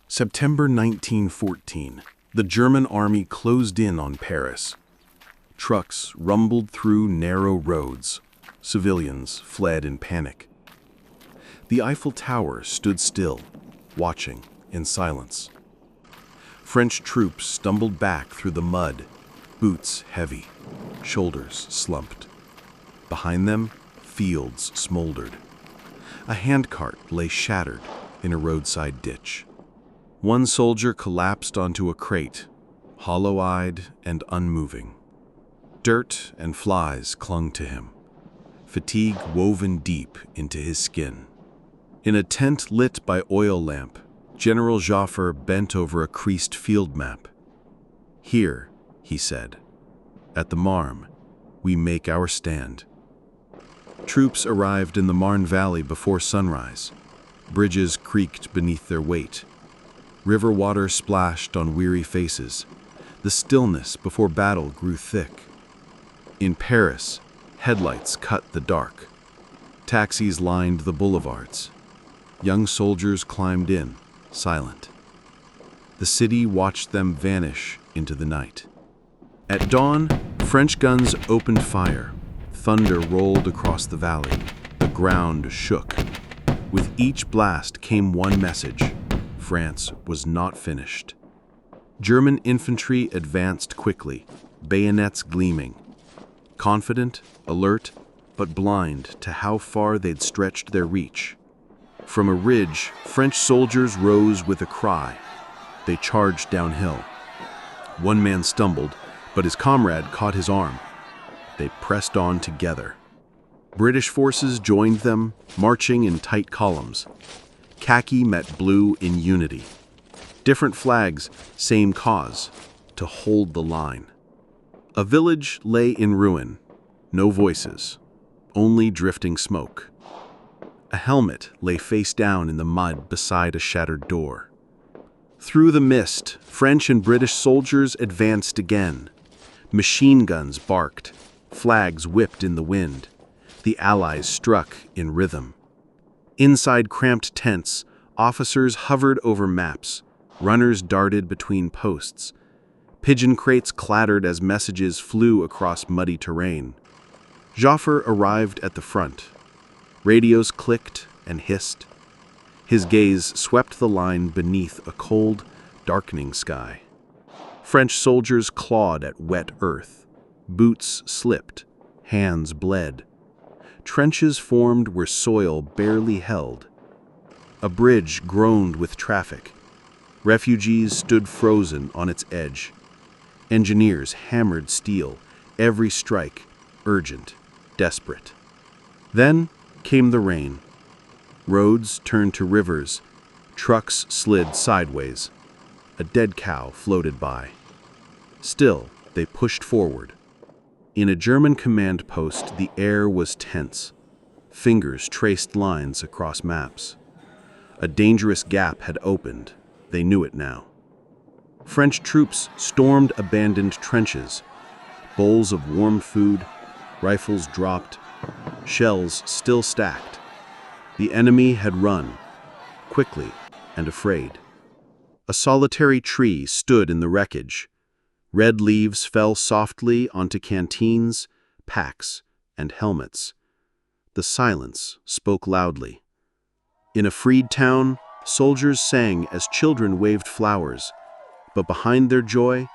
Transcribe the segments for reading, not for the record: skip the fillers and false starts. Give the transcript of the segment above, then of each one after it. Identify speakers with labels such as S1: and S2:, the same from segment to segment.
S1: September 1914. The German army closed in on Paris. Trucks rumbled through narrow roads. Civilians fled in panic. The Eiffel Tower stood still, watching in silence. French troops stumbled back through the mud, boots heavy, shoulders slumped. Behind them, fields smoldered. A handcart lay shattered in a roadside ditch. One soldier collapsed onto a crate, hollow-eyed and unmoving. Dirt and flies clung to him, fatigue woven deep into his skin. In a tent lit by oil lamp, General Joffre bent over a creased field map. "Here," he said, "at the Marne, we make our stand." Troops arrived in the Marne Valley before sunrise. Bridges creaked beneath their weight. River water splashed on weary faces. The stillness before battle grew thick. In Paris, headlights cut the dark. Taxis lined the boulevards. Young soldiers climbed in, silent. The city watched them vanish into the night. At dawn, French guns opened fire. Thunder rolled across the valley. The ground shook. With each blast came one message: France was not finished. German infantry advanced quickly, bayonets gleaming. Confident, alert, but blind to how far they'd stretched their reach. From a ridge, French soldiers rose with a cry. They charged downhill. One man stumbled, but his comrade caught his arm. They pressed on together. British forces joined them, marching in tight columns. Khaki met blue in unity. Different flags, same cause: to hold the line. A village lay in ruin. No voices, only drifting smoke. A helmet lay face down in the mud beside a shattered door. Through the mist, French and British soldiers advanced again. Machine guns barked. Flags whipped in the wind. The Allies struck in rhythm. Inside cramped tents, officers hovered over maps. Runners darted between posts. Pigeon crates clattered as messages flew across muddy terrain. Joffre arrived at the front. Radios clicked and hissed. His gaze swept the line beneath a cold, darkening sky. French soldiers clawed at wet earth. Boots slipped. Hands bled. Trenches formed where soil barely held. A bridge groaned with traffic. Refugees stood frozen on its edge. Engineers hammered steel, every strike urgent, desperate. Then came the rain. Roads turned to rivers. Trucks slid sideways. A dead cow floated by. Still, they pushed forward. In a German command post, the air was tense. Fingers traced lines across maps. A dangerous gap had opened. They knew it now. French troops stormed abandoned trenches. Bowls of warm food, rifles dropped, shells still stacked. The enemy had run, quickly and afraid. A solitary tree stood in the wreckage. Red leaves fell softly onto canteens, packs, and helmets. The silence spoke loudly. In a freed town, soldiers sang as children waved flowers, but behind their joy,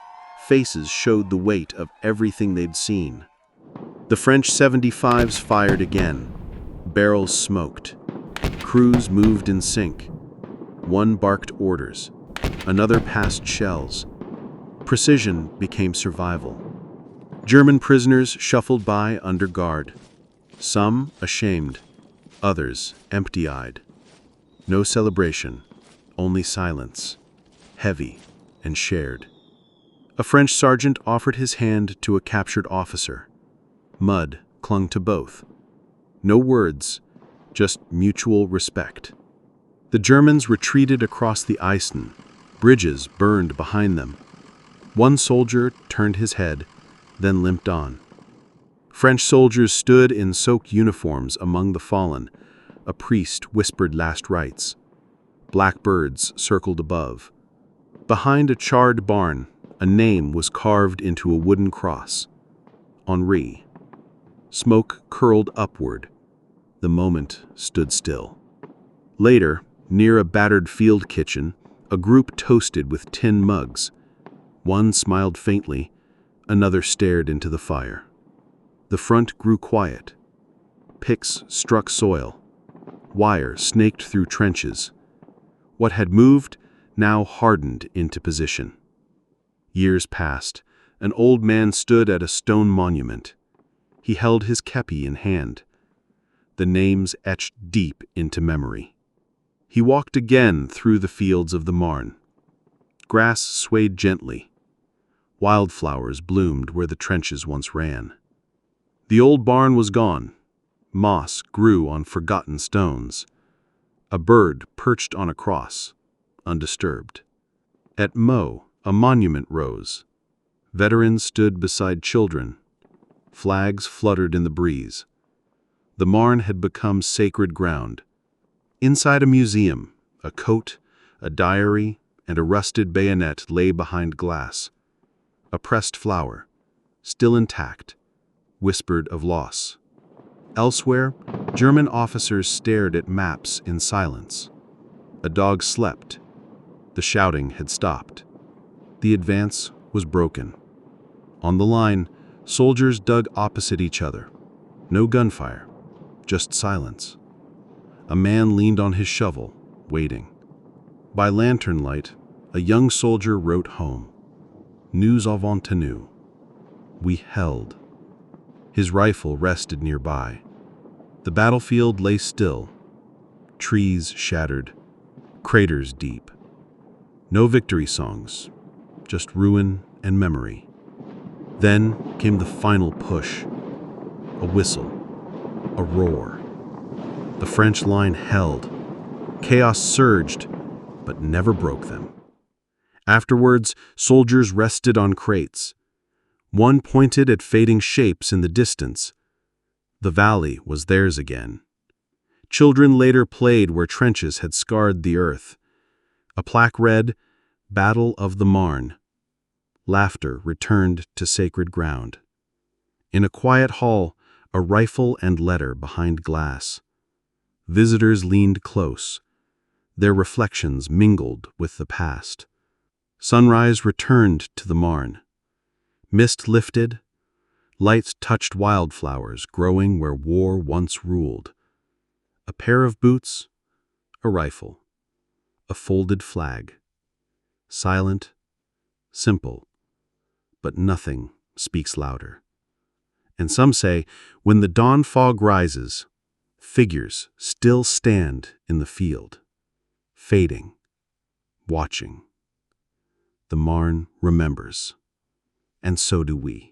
S1: faces showed the weight of everything they'd seen. The French 75s fired again. Barrels smoked. Crews moved in sync. One barked orders. Another passed shells. Precision became survival. German prisoners shuffled by under guard. Some ashamed, others empty-eyed. No celebration, only silence, heavy and shared. A French sergeant offered his hand to a captured officer. Mud clung to both. No words, just mutual respect. The Germans retreated across the Aisne. Bridges burned behind them. One soldier turned his head, then limped on. French soldiers stood in soaked uniforms among the fallen. A priest whispered last rites. Black birds circled above. Behind a charred barn, a name was carved into a wooden cross. Henri. Smoke curled upward. The moment stood still. Later, near a battered field kitchen, a group toasted with tin mugs. One smiled faintly, another stared into the fire. The front grew quiet. Picks struck soil. Wire snaked through trenches. What had moved now hardened into position. Years passed. An old man stood at a stone monument. He held his kepi in hand. The names etched deep into memory. He walked again through the fields of the Marne. Grass swayed gently. Wildflowers bloomed where the trenches once ran. The old barn was gone. Moss grew on forgotten stones. A bird perched on a cross, undisturbed. At Meaux, a monument rose. Veterans stood beside children. Flags fluttered in the breeze. The Marne had become sacred ground. Inside a museum, a coat, a diary, and a rusted bayonet lay behind glass. A pressed flower, still intact, whispered of loss. Elsewhere, German officers stared at maps in silence. A dog slept. The shouting had stopped. The advance was broken. On the line, soldiers dug opposite each other. No gunfire, just silence. A man leaned on his shovel, waiting. By lantern light, a young soldier wrote home. Nous avons tenu. We held. His rifle rested nearby. The battlefield lay still. Trees shattered, craters deep. No victory songs, just ruin and memory. Then came the final push. A whistle, a roar. The French line held. Chaos surged, but never broke them. Afterwards, soldiers rested on crates. One pointed at fading shapes in the distance. The valley was theirs again. Children later played where trenches had scarred the earth. A plaque read, "Battle of the Marne." Laughter returned to sacred ground. In a quiet hall, a rifle and letter behind glass. Visitors leaned close. Their reflections mingled with the past. Sunrise returned to the Marne. Mist lifted. Lights touched wildflowers growing where war once ruled. A pair of boots, a rifle, a folded flag. Silent, simple, but nothing speaks louder. And some say, when the dawn fog rises, figures still stand in the field, fading, watching. The Marne remembers, and so do we.